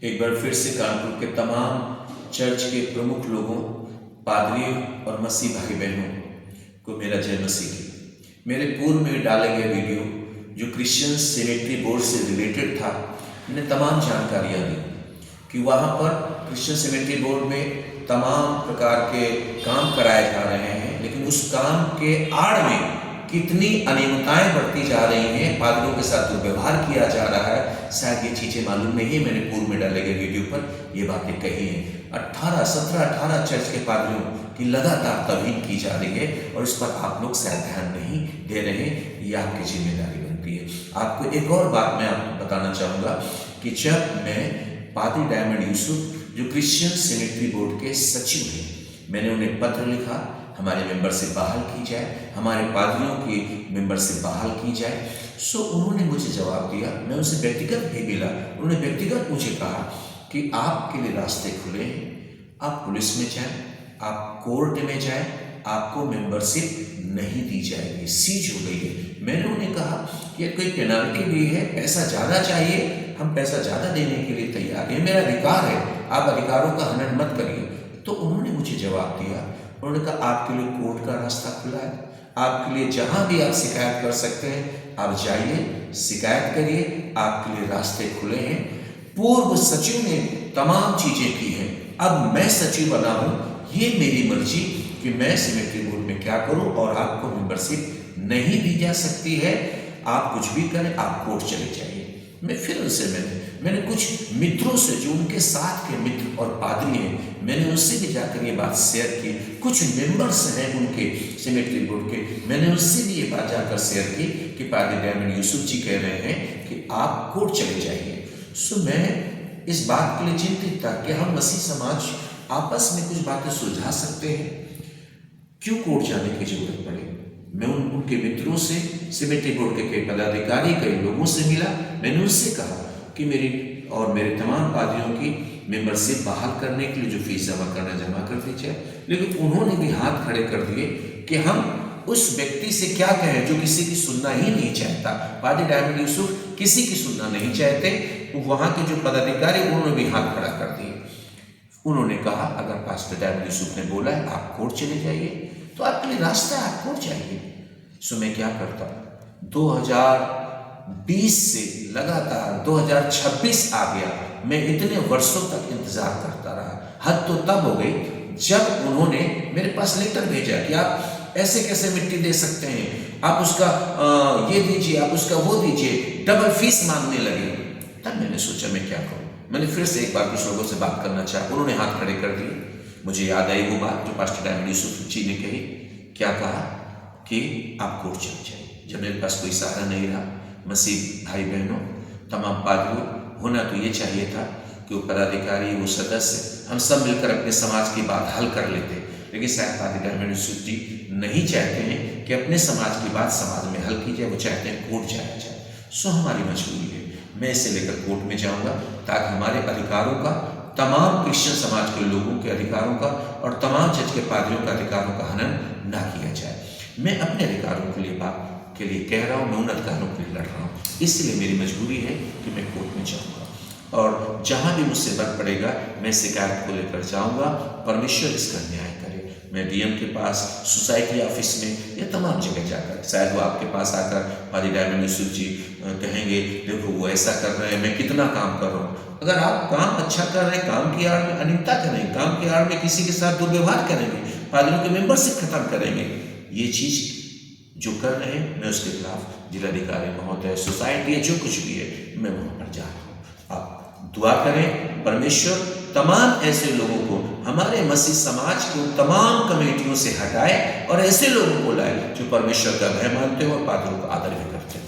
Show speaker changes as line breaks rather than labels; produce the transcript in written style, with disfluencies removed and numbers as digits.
एक बार फिर से कानपुर के तमाम चर्च के प्रमुख लोगों, पादरियों और मसीह भाई बहनों को मेरा जय मसीह की। मेरे पूर्व में डाले गए वीडियो जो क्रिश्चियन सेमेट्री बोर्ड से रिलेटेड था, मैंने तमाम जानकारियाँ दी कि वहाँ पर क्रिश्चियन सेमेट्री बोर्ड में तमाम प्रकार के काम कराए जा रहे हैं, लेकिन उस काम के आड़ में कितनी अनियमितताएं बढ़ती जा रही हैं, पादरियों के साथ दुर्व्यवहार किया जा रहा है, शायद ये चीज़ें मालूम नहीं है। मैंने पूर्व में डाले गए वीडियो पर ये बातें कही हैं। 18 चर्च के पादरियों की लगातार तौहीन की जा रही है और इस पर आप लोग शायद ध्यान नहीं दे रहे हैं। ये आपकी जिम्मेदारी बनती है। आपको एक और बात मैं आपको बताना चाहूँगा कि जब मैं पादरी डायमंड यूसुफ, जो क्रिश्चियन सेमेट्री बोर्ड के सचिव हैं, मैंने उन्हें पत्र लिखा, हमारे मेंबरशिप बहाल की जाए, हमारे पादरियों की मेंबरशिप बहाल की जाए। सो उन्होंने मुझे जवाब दिया, मैं उनसे व्यक्तिगत भी मिला। उन्होंने व्यक्तिगत मुझे कहा कि आपके लिए रास्ते खुले हैं, आप पुलिस में जाएं, आप कोर्ट में जाएं, आपको मेंबरशिप नहीं दी जाएगी, सीज हो गई है। मैंने उन्हें कहा कि कोई पेनाल्टी भी है, पैसा ज़्यादा चाहिए, हम पैसा ज़्यादा देने के लिए तैयार हैं, मेरा अधिकार है, आप अधिकारों का हनन मत करिए। तो उन्होंने मुझे जवाब दिया, उन्होंने कहा आपके लिए कोर्ट का रास्ता खुला है, आपके लिए जहां भी आप शिकायत कर सकते हैं, आप जाइए, शिकायत करिए, आपके लिए रास्ते खुले हैं। पूर्व सचिव ने तमाम चीजें की हैं, अब मैं सचिव बना हूं, ये मेरी मर्जी कि मैं सेमेट्री बोर्ड में क्या करूं और आपको मेंबरशिप नहीं दी जा सकती है। आप कुछ भी करें, आप कोर्ट चले जाइए। मैं फिर उनसे मैंने कुछ मित्रों से, जो उनके साथ के मित्र और पादरी हैं, मैंने उनसे भी जाकर ये बात शेयर की। कुछ मेंबर्स हैं उनके सेमेट्री बोर्ड के, मैंने उनसे भी ये बात जाकर शेयर की कि पादरी डायमंड यूसुफ जी कह रहे हैं कि आप कोर्ट चले जाइए। सो मैं इस बात के लिए चिंतित था कि हम मसीह समाज आपस में कुछ बातें सुलझा सकते हैं, क्यों कोर्ट जाने की जरूरत पड़े। मैं उनके मित्रों से, सेमेट्री बोर्ड के कई पदाधिकारी, कई लोगों से मिला। मैंने उनसे कहा कि मेरी और मेरे तमाम पादरियों की मेंबरशिप बहाल करने के लिए जो फीस जमा कर दी जाए। लेकिन उन्होंने भी हाथ खड़े कर दिए कि हम उस व्यक्ति से क्या कहें जो किसी की सुनना ही नहीं चाहता। पादरी डायमंड यूसुफ किसी की सुनना नहीं चाहते। वहाँ के जो पदाधिकारी, उन्होंने भी हाथ खड़ा कर दिए। उन्होंने कहा अगर पास्टर डायमंड यूसुफ ने बोला है आप कोर्ट चले जाइए, तो आपके लिए रास्ता है, आप कोर्ट जाइए। सो मैं क्या करता, 2020 से लगातार 2026 आ गया, मैं इतने वर्षों तक इंतजार करता रहा। हद तो तब हो गई जब उन्होंने मेरे पास लेटर भेजा कि आप ऐसे कैसे मिट्टी दे सकते हैं, आप उसका ये दीजिए, आप उसका वो दीजिए, डबल फीस मांगने लगे। तब मैंने सोचा मैं क्या करूं। मैंने फिर से एक बार कुछ लोगों से बात करना चाहा, उन्होंने हाथ खड़े कर दिए। मुझे याद आई वो बात जो पास्टर डायमंड यूसुफ जी ने कही। क्या कहा कि आप कोर्ट चले जाइए। जब मेरे पास कोई सहारा नहीं रहा, मसीह भाई बहनों, तमाम पादरियों, होना तो ये चाहिए था कि वो पदाधिकारी, वो सदस्य, हम सब मिलकर अपने समाज की बात हल कर लेते। लेकिन शायद पादरी डायमंड यूसुफ जी नहीं चाहते हैं कि अपने समाज की बात समाज में हल की जाए, वो चाहते हैं कोर्ट जाया जाए। सो हमारी मजबूरी है, मैं इसे लेकर कोर्ट में जाऊंगा ताकि हमारे अधिकारों का, तमाम क्रिश्चियन समाज के लोगों के अधिकारों का और तमाम चर्च के पादरियों के अधिकारों का हनन ना किया जाए। मैं अपने अधिकारों के लिए बात के लिए कह रहा हूँ, मैं उन अधिकारों के लिए लड़ रहा हूँ। इसलिए मेरी मजबूरी है कि मैं कोर्ट में जाऊँगा और जहाँ भी मुझसे बल पड़ेगा मैं शिकायत को लेकर जाऊँगा। परमेश्वर इसका न्याय करे। मैं डीएम के पास, सोसाइटी ऑफिस में, या तमाम जगह जाकर, शायद वो आपके पास आकर पादरी डायमंड यूसुफ जी कहेंगे देखो वो ऐसा कर रहे हैं, मैं कितना काम कर रहा हूँ। अगर आप काम अच्छा कर रहे हैं, काम की आड़ में अनियमितता करेंगे, काम की आड़ में किसी के साथ दुर्व्यवहार करेंगे, पादरियों की मेंबरशिप खत्म करेंगे, ये चीज जो कर रहे हैं, मैं उसके खिलाफ जिलाधिकारी महोदय, सोसाइटी, जो कुछ भी है, मैं वहां पर जा रहा हूँ। आप दुआ करें, परमेश्वर तमाम ऐसे लोगों को हमारे मसीह समाज की तमाम कमेटियों से हटाए और ऐसे लोगों को लाए जो परमेश्वर का भय मानते हो और पादरियों का आदर भी करते हो।